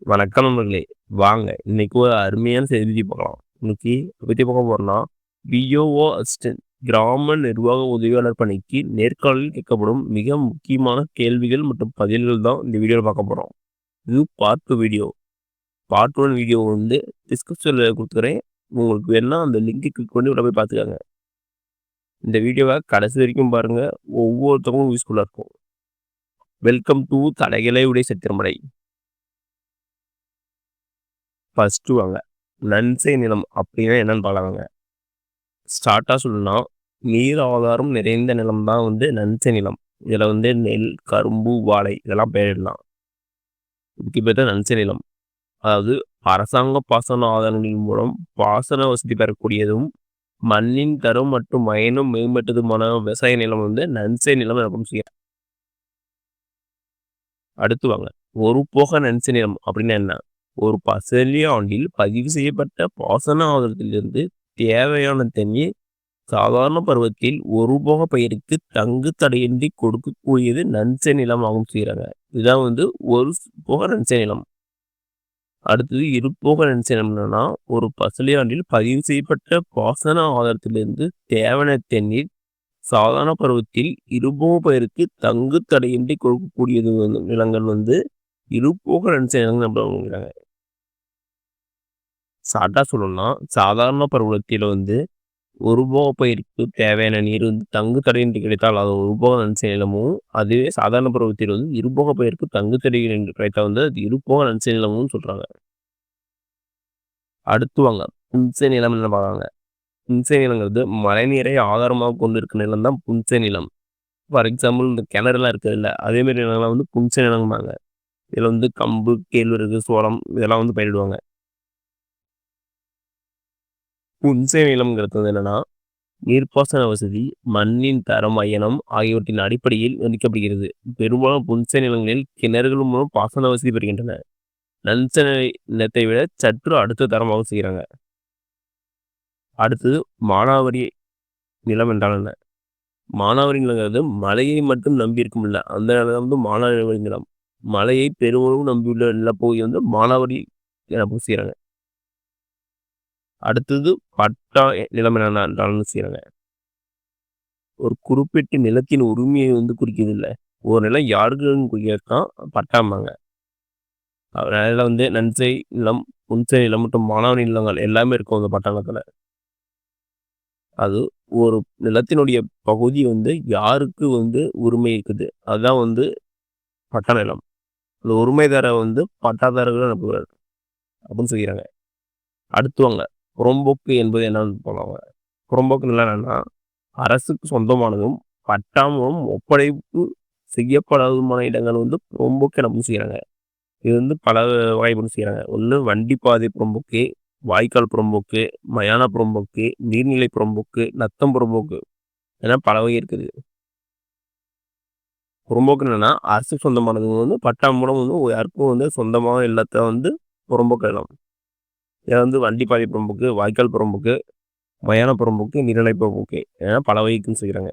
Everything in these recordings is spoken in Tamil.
வணக்கம் நண்பர்களே. வாங்க இன்னைக்கு ஒரு அருமையான செய்தி பார்க்கலாம். இன்னைக்கு பத்தி பார்க்க போறோம்னா, விஓஓ அசிஸ்டன்ட் கிராம நிர்வாக உதவியாளர் பணிக்கு நேர்காணலில் கேட்கப்படும் மிக முக்கியமான கேள்விகள் மற்றும் பதில்கள் தான் இந்த வீடியோவில் பார்க்க போறோம். இது பார்ட் 2 வீடியோ. பார்ட் 1 வீடியோ வந்து டிஸ்கிரிப்ஷனில் கொடுத்துக்கிறேன். உங்களுக்கு வேணா அந்த லிங்கை கிளிக் பண்ணி உள்ள போய் பார்த்துக்கோங்க. இந்த வீடியோவை கடைசி வரைக்கும் பாருங்க. ஒவ்வொருத்தவங்களும் யூஸ்ஃபுல்லாக இருக்கும். வெல்கம் டு தடைகளை உடைய சத்திரமடை. ஃபர்ஸ்ட் வாங்க நன்சை நிலம் அப்படின்னா என்னன்னு பார்க்கலாங்க. ஸ்டார்ட்டாக சொல்லணும்னா நீர் ஆதாரம் நிறைந்த நிலம் தான் வந்து நன்சை நிலம். இதில் வந்து நெல், கரும்பு, வாழை இதெல்லாம் பயிரிடலாம். இதுக்கு பேர் தான் நன்சை நிலம். அதாவது அரசாங்க பாசன ஆதாரங்களின் மூலம் பாசன வசதி பெறக்கூடியதும் மண்ணின் தரம் மற்றும் பயனும் மேம்பட்டதுமான விவசாய நிலம் வந்து நன்சை நிலம் எனக்கும் செய்யும். அடுத்து வாங்க ஒரு போக நன்சை நிலம் அப்படின்னா என்ன? ஒரு பசலி ஆண்டில் பதிவு செய்யப்பட்ட பாசன ஆதாரத்திலிருந்து தேவையான தண்ணீர் சாதாரண பருவத்தில் ஒரு போக பயிருக்கு தங்கு தடையின்றி கொடுக்கக்கூடியது நன்சை நிலம் ஆகும் செய்கிறாங்க. இதுதான் வந்து ஒரு போக நன்சை நிலம். அடுத்தது இருபோக நன்சை நிலம்னா ஒரு பசலி ஆண்டில் பதிவு செய்யப்பட்ட பாசன ஆதாரத்திலிருந்து தேவையான தண்ணீர் சாதாரண பருவத்தில் இருபோக பயிருக்கு தங்கு தடையின்றி கொடுக்கக்கூடியது நிலங்கள் வந்து இருபோக நன்சை நிலங்கள் அப்படிங்கிறாங்க. ஷார்ட்டாக சொல்லணும்னா சாதாரண பருவத்தில் வந்து ஒரு போக பயிருக்கு தேவையான நீர் வந்து தங்கு தடையின்றி கிடைத்தால் அது ஒரு போக நன்சை நிலமும், அதுவே சாதாரண பருவத்தில் வந்து இருபோக பயிருக்கு தங்கு தடையின்றி கிடைத்தால் வந்து அது இருபோக நன்சை நிலமும் சொல்றாங்க. அடுத்து வாங்க புன்சை நிலம் என்ன பார்க்குறாங்க. புன்சை நிலங்கிறது மழைநீரை ஆதாரமாக கொண்டு இருக்கிற நிலம் தான் புன்சை நிலம். ஃபார் எக்ஸாம்பிள் இந்த கிணறுலாம் இருக்குது இல்லை, அதேமாரி நிலங்கள்லாம் வந்து புன்சை நிலம்பாங்க. இதில் வந்து கம்பு, கேழ்வரகு, சோளம் இதெல்லாம் வந்து பயிரிடுவாங்க. புன்சை நிலம்ங்கிறது வந்து என்னன்னா நீர்ப்பாசன வசதி, மண்ணின் தரம், அயனம் ஆகியவற்றின் அடிப்படையில் ஒதுக்கப்படுகிறது. பெரும்பாலும் புன்சை நிலங்களில் கிணறுகள் மூலம் பாசன வசதி பெறுகின்றன. நன்சை நிலத்தை விட சற்று அடுத்த தரமாக செய்கிறாங்க. அடுத்தது மானாவாரி நிலம் என்றால் என்ன? மானாவாரி நிலங்கிறது மழையை மட்டும் நம்பி இருக்கும் இல்லை, அந்த நிலம் வந்து மானாவாரி நிலம். மழையை பெருமளவு நம்பியுள்ள நிலப்பகுதி வந்து மானாவாரி நிலம் செய்கிறாங்க. அடுத்தது பட்டா நிலம் என்றாலும் செய்கிறாங்க. ஒரு குறிப்பிட்ட நிலத்தின் உரிமையை வந்து குறிக்கிறது இல்லை, ஒரு நிலம் யாருக்குன்னு குறிக்கிறதுதான் பட்டாம்பாங்க. அதனால வந்து நன்சை நிலம், புன்சை நிலம் மற்றும் மானாவாரி நிலங்கள் எல்லாமே இருக்கும் அந்த பட்டணத்தில். அது ஒரு நிலத்தினுடைய பகுதி வந்து யாருக்கு வந்து உரிமை இருக்குது அதுதான் வந்து பட்டா நிலம். அந்த உரிமைதார வந்து பட்டாதாரர்கள் அப்படின்னு சொல்லிக்கிறாங்க. அடுத்து வாங்க புறம்போக்கு என்பது என்னன்னு போனாங்க. புறம்போக்கு நிலம் என்னன்னா அரசுக்கு சொந்தமானதும் பட்டாமும் ஒப்படைப்பு செய்யப்படாததுமான இடங்கள் வந்து புறம்போக்கு என்ன செய்கிறாங்க. இது வந்து பல வகைப்படும் செய்கிறாங்க. ஒன்று வண்டிப்பாதை புறம்போக்கு, வாய்க்கால் புறம்போக்கு, மயான புறம்போக்கு, நீர்நிலை புறம்போக்கு, நத்தம் புறம்போக்கு ஏன்னா பல வகை இருக்குது. புறம்போக்கு என்னன்னா அரசுக்கு சொந்தமானது வந்து பட்டா மூலம் வந்து யாருக்கும் வந்து சொந்தமாக இல்லத்தை வந்து புறம்போக்கு இடம். இதை வந்து வண்டிப்பாதை புறம்போக்கு, வாய்க்கால் புறம்போக்கு, மயான புறம்போக்கு, நீர்நிலை புறம்போக்கு ஏன்னா பல வகைக்குன்னு செய்கிறாங்க.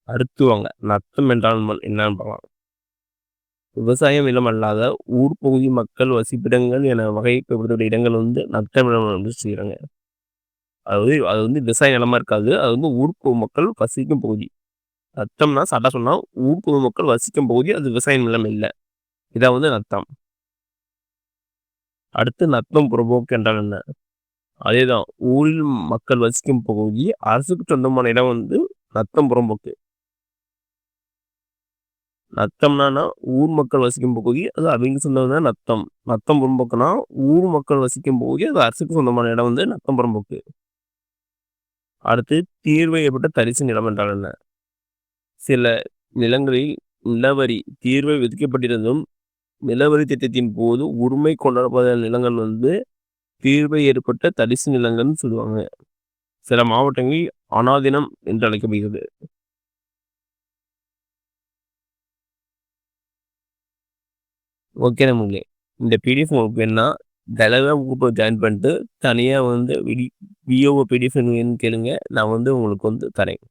அடுத்து வாங்க நத்தம் என்றால் என்னன்னு பார்க்கலாம். விவசாயம் நிலம் அல்லாத ஊர் பகுதி மக்கள் வசிப்பிடங்கள் என வகைப்படுத்தப்பட்ட இடங்கள் வந்து நத்தம் நிலம் வந்து செய்கிறாங்க. அது வந்து விவசாய நிலமா இருக்காது, அது வந்து ஊர் மக்கள் வசிக்கும் பகுதி. நத்தம்னா சட்டா சொன்னா ஊர் மக்கள் வசிக்கும் பகுதி, அது விவசாய நிலம் இல்லை. இதான் வந்து நத்தம். அடுத்து நத்தம் புறம்போக்கு என்றால் என்ன? அதேதான் ஊரில் மக்கள் வசிக்கும் பகுதி, அரசுக்கு சொந்தமான இடம் வந்து நத்தம் புறம்போக்கு. நத்தம்னா ஊர் மக்கள் வசிக்கும் பகுதி, அது அவங்க சொந்தம் தான் நத்தம். நத்தம் புறம்போக்குனா ஊர் மக்கள் வசிக்கும் பகுதி, அது அரசுக்கு சொந்தமான இடம் வந்து நத்தம் புறம்போக்கு. அடுத்து தீர்வு ஏற்பட்ட தரிசு நிலம் என்றால் என்ன? சில நிலங்களில் நிலவரி தீர்வை விதிக்கப்பட்டிருந்தும் நிலவரி திட்டத்தின் போது உரிமை கொண்டாடப்பட்ட நிலங்கள் வந்து தீர்வை ஏற்பட்ட தரிசு நிலங்கள்னு சொல்லுவாங்க. சில மாவட்டங்களில் அனாதினம் என்று அழைக்கப்படுகிறது. ஓகே நம்மளே இந்த பிடிஎஃப் உங்களுக்கு வேணுன்னா தலைவா குரூப்பை ஜாயின் பண்ணிட்டு தனியாக வந்து விஓஓ பிடிஎஃப் கேளுங்க, நான் வந்து உங்களுக்கு வந்து தரேன்.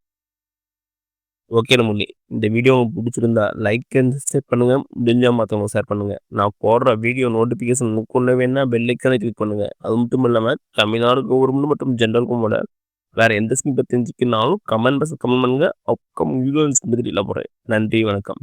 ஓகே நண்பர்களே, இந்த வீடியோ உங்களுக்கு பிடிச்சிருந்தா லைக் அண்ட் ஷேர் பண்ணுங்க. முடிஞ்சா மற்றவங்க ஷேர் பண்ணுங்க. நான் போடுற வீடியோ நோட்டிஃபிகேஷன் கொண்டு வேணா பெல் ஐக்கானை கிளிக் பண்ணுங்க. அது மட்டும் இல்லாமல் தமிழ்நாடு கவர்மெண்ட் மற்றும் ஜென்ரல் கவர்மெண்ட் வேற எந்த ஸ்கீம் பற்றி தெரிஞ்சுக்கனாலும் கமெண்ட் பாக்ஸ் கமெண்ட் பண்ணுங்க. அப்கமிங் வீடியோ பற்றி போகிறேன். நன்றி, வணக்கம்.